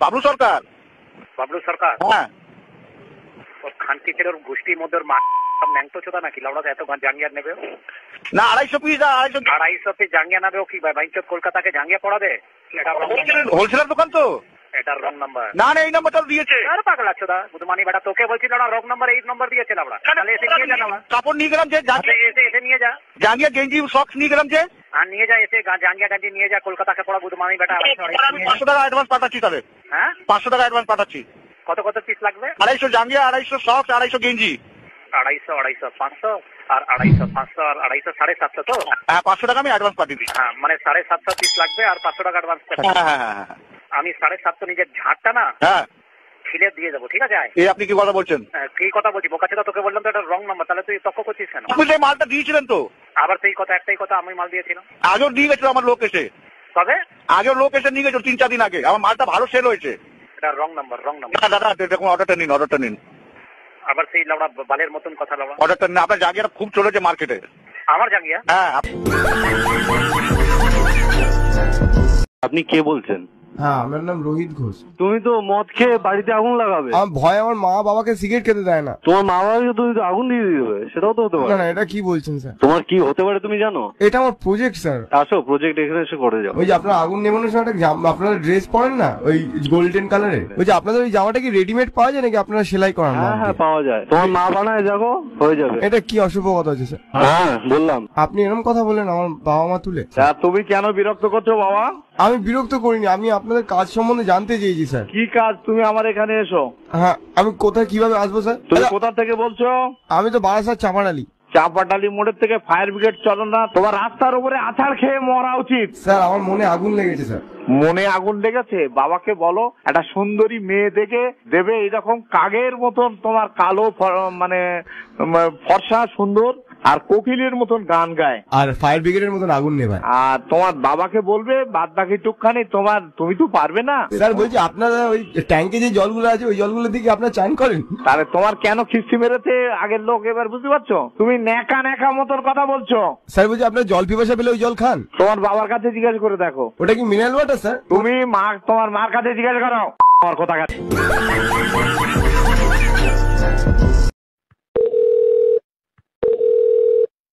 বাবলু সরকার। বাবলু সরকার? হ্যাঁ। খানকি ছেলের গোষ্ঠীর মধ্যে ন্যাংটো চোদা নাকি লাউড়া এত জাঙ্গিয়া নেবে না 250 পিস 250 পিস জাঙ্গিয়া নেবে কি ভাই বাইঞ্চত কলকাতাকে জাঙ্গিয়া পড়াবে? হোলসেলার দোকান তো এটার রং নাম্বার। না না এই নাম্বারটা দিয়েছে। আরে পাগল আছো দা বুধমানি বেটা তোকে বলছিল না রং নাম্বার 8 নাম্বার দিয়েছে লাউড়া। তাহলে এসে নিয়ে যা না কাপড় নিয়ে গেলাম যে এসে নিয়ে যা জাঙ্গিয়া গেঞ্জি সক্স নিয়ে গেলাম যে আর নিয়ে যা এসে জাঙ্গিয়া গাঞ্জি নিয়ে যা কলকাতাকে পড়া বুধমানি বেটা। 500 টাকা অ্যাডভান্স পাঠাচ্ছি তাহলে। হ্যাঁ 500 টাকা অ্যাডভান্স পাঠাচ্ছি। কত কত পিস লাগবে? 250 জাঙ্গিয়া 250 সক্স 250 গেঞ্জি। 250 500 আর 250 500 আর 250 750 তো? হ্যাঁ 500 টাকা আমি অ্যাডভান্স পাঠিয়ে দিই। হ্যাঁ মানে 750 পিস লাগবে আর 500 টাকা অ্যাডভান্স। হ্যাঁ আমি 750 নিজের ঝাড়টা না হ্যাঁ ছিলে দিয়ে যাবো, ঠিক আছে? এই আপনি কি কথা বলছেন? কি কথা বলছি বোকা ছেলে? তোকে বললাম তো এটা রং নাম্বার, তাহলে তুই তক্ক করছিস কেন? আপনি সেই মালটা দিয়েছিলেন তো? আবার সেই কথা একটাই কথা, আমি মাল দিয়েছিলাম। আগেও নিয়ে গেছিল আমার লোক এসে। তবে আগেও লোক এসে নিয়ে গেছিল 3-4 দিন আগে। আমার মালটা ভালো সেল হয়েছে। এটা রং নাম্বার। না দাদা দেখুন অর্ডারটা নিন। আবার সেই লাউড়া বালের মতন কথা লাউড়া। অর্ডারটা নিন। আপনার জায়গাটা খুব চলেছে মার্কেটে। আমার জাঙ্গিয়া? হ্যাঁ। আপনি কে বলছেন? হ্যাঁ আমার নাম রোহিত ঘোষ। তুমি তো মদ খেয়ে বাড়িতে আগুন লাগাবে। আমার ভয়, আমার মা বাবাকে সিগারেট খেতে দেয় না। তোমার মা বাবাকে তুমি তো আগুন দিয়ে দিবে, সেটাও তো হতে পারে। না না এটা কি বলছেন স্যার? তোমার কি হতে পারে তুমি জানো? এটা আমার প্রজেক্ট স্যার। আসো প্রজেক্ট এখানে এসে করে যাও। ওই যে আপনার আগুন নেভানোর সময় আপনারা ড্রেস পরেন না ওই গোল্ডেন কালারের, ওই যে আপনাদের ওই জামাটা কি রেডিমেড পাওয়া যায় নাকি আপনারা সেলাই করান? হ্যাঁ পাওয়া যায়। তোমার মা বানায় যাবো, হয়ে যাবে। এটা কি অশুভ কথা হচ্ছে স্যার? হ্যাঁ বললাম। আপনি এরকম কথা বলেন আমার বাবা মা তুলে। তুমি কেন বিরক্ত করছো বাবা? আমি বিরক্ত করিনি, আমি আপনাদের কাজ সম্বন্ধে জানতে চেয়েছি স্যার। কি কাজ? তুমি আমার এখানে এসো। হ্যাঁ আমি কোথায় কিভাবে আসবো স্যার? তুমি কোথা থেকে বলছো? আমি তো বারাসাত চাপাডালি। চাপাটালি মোড়ের থেকে ফায়ার ব্রিগেড চলো না? তোমার রাস্তার উপরে আছাড় খেয়ে মরা উচিত। স্যার আমার মনে আগুন লেগেছে স্যার। মনে আগুন লেগেছে? বাবাকে বলো একটা সুন্দরী মেয়ে দেখে দেবে, এইরকম কাগের মতন তোমার কালো মানে ফর্সা সুন্দর আর কোকিলের মতন গান গায় আর ফায়ার ব্রিগেডের মতন আগুন নেভায়। আর তোমার বাবাকে বলবে বাদ বাকি টুকখানি তুমি তো পারবে না। স্যার বলছি আপনারা ওই ট্যাঙ্কে যে জলগুলো আছে ওই জলগুলো দিকে আপনারা চান করেন? তাহলে তোমার কেন খিস্তি মেরেছে আগের লোক, এবার বুঝতে পারছো? তুমি ন্যাকা মতন কথা বলছো। স্যার বলছি আপনার জল পিপাসা পেলে ওই জল খান? তোমার বাবার কাছে জিজ্ঞাসা করে দেখো। ওটা কি মিনারেল ওয়াটার স্যার? তুমি তোমার মার কাছে জিজ্ঞাসা করো। তোমার কথা কাছে।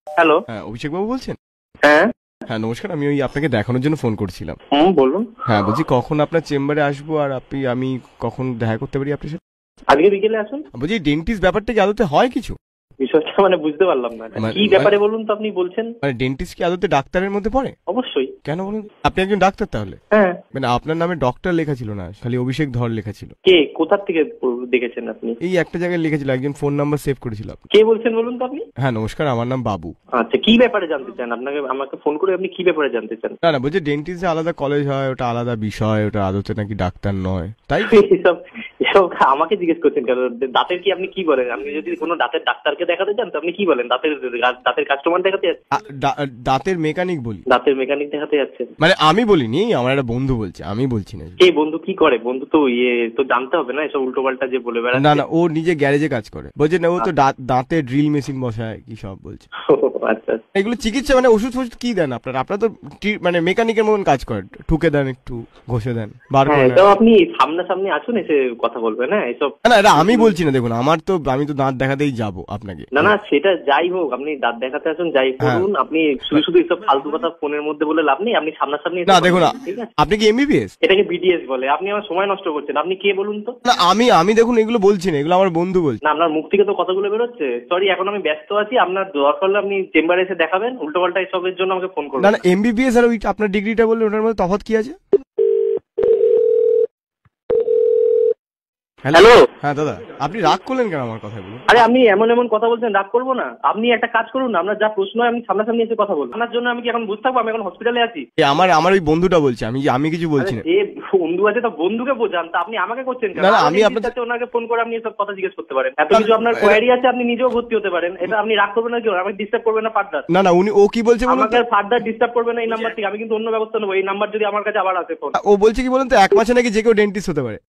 হ্যালো। হ্যাঁ অভিষেক বাবু বলছেন? হ্যাঁ হ্যাঁ নমস্কার, আমি ওই আপনাকে দেখানোর জন্য ফোন করছিলাম। বলুন। হ্যাঁ বলছি কখন আপনার চেম্বারে আসবো আর আমি কখন দেখা করতে পারি আপনার সাথে? আজকে বিকেলে আসুন। বলছি ডেন্টিস্ট ব্যাপারটা কি আদতে হয় কিছু? বিষয়টা মানে বুঝতে পারলাম না, কি ব্যাপারে বলুন তো আপনি বলছেন? মানে ডেন্টিস্ট কি আদতে ডাক্তারের মধ্যে পড়ে? অবশ্যই। কেন বলুন? আপনি একজন ডাক্তার তাহলে? হ্যাঁ। মানে আপনার নামে ডক্টর লেখা ছিল না, খালি অভিষেক ধর লেখা ছিল। কে কোথা থেকে দেখেছেন আপনি? এই একটা জায়গায় লিখেছিল, একজন ফোন নাম্বার সেভ করেছিল। কে বলছেন বলুন তো আপনি? হ্যাঁ নমস্কার, আমার নাম বাবু। আচ্ছা কি ব্যাপারে জানতে চান? আমাকে ফোন করে আপনি কি ব্যাপারে জানতে চান? না বলছি ডেন্টিস্ট আলাদা কলেজ হয়, ওটা আলাদা বিষয়, ওটা আদতে নাকি ডাক্তার নয়, তাই এসব আমাকে জিজ্ঞেস করছেন কেন? দাঁতের কি আপনি কি বলেন? আপনি যদি কোনো দাঁতের ডাক্তারকে দেখাতে চান তো আপনি কি বলেন? দাঁতের কাস্টমার দেখাতে যাচ্ছেন? দাঁতের মেকানিক বলি। দাঁতের মেকানিক দেখাতে যাচ্ছেন? মানে আমি বলিনি, আমার একটা বন্ধু বলছে, আমি বলছি না। কে বন্ধু? কি করে বন্ধু? তো তো জানতে হবে না এসব উল্টো পাল্টা যে বলে বেড়াচ্ছে। না ও নিজে গ্যারেজে কাজ করে, বলছে না ও তো দাঁতে ড্রিল মেশিন বসায় কি সব বলছে। আচ্ছা এগুলো চিকিৎসা মানে ওষুধ ফষুধ কি দেন আপনারা তো মানে মেকানিকের মতন কাজ করেন, ঠুকে দেন একটু ঘষে দেন বার করে দেন। আপনি সামনাসামনি আসুন, এসে কথা বলবেন। হ্যাঁ এসব না এটা আমি বলছি না, দেখুন আমি তো দাঁত দেখাতেই যাবো আপনাকে। না সেটা যাই হোক, আপনি দাঁত দেখাতে আসুন যাই করুন, আপনি শুধু এসব ফালতু কথা ফোনের মধ্যে বলে লাভ নেই। আপনি সামনাসামনি না দেখুন, আপনি কি এমবিবিএস? এটাকে বিডিএস বলে। আপনি আমার সময় নষ্ট করছেন। আপনি কে বলুন তো? না আমি দেখুন এগুলো বলছি না, এগুলো আমার বন্ধু বলছে। না আপনার মুখ থেকে তো কথাগুলো বেরোচ্ছে। সরি এখন আমি ব্যস্ত আছি, আপনার দরকার হলে আপনি চেম্বারে এসে দেখাবেন। উল্টো পাল্টা এসবের জন্য আমাকে ফোন করবেন না এমবিবিএস আর ওই আপনার ডিগ্রিটা বললে ওটার মধ্যে তফাৎ কি আছে? হ্যালো। হ্যাঁ দাদা আপনি রাগ করলেন কেন আমার কথা বলুন? আরে আপনি এমন কথা বলছেন, রাগ করবো না। আপনি একটা কাজ করুন না, আপনার যা প্রশ্ন হয় আপনি সামনাসামনি এসে কথা বলুন। আপনার জন্য আমি কি এখন বুঝতে থাকবো? আমি এখন হসপিটালে আছি। আমার ওই বন্ধুটা বলছে, আমি কিছু বলছি না। এ বন্ধু আছে তো বন্ধুকে বোঝান, তা আপনি আমাকে করছেন কেন? না আমি আপনার সাথে ওনাকে ফোন করে আপনি এসব কথা জিজ্ঞেস করতে পারেন। এত কিছু আপনার কোয়ারি আছে, আপনি নিজেও ভর্তি হতে পারেন। এটা আপনি রাগ করবেন না, কি আমাকে ডিস্টার্ব করবেন না ফার্দার। না ও কি বলছে আমাকে ফার্দার ডিস্টার্ব করবেন না এই নাম্বার থেকে। আমি কিন্তু অন্য ব্যবস্থা নেবো। এই নাম্বার যদি আমার কাছে আবার আসে ফোন। ও বলছে কি বলুন তো, 1 মাসে নাকি যে কেউ ডেন্টিস্ট হতে পারে।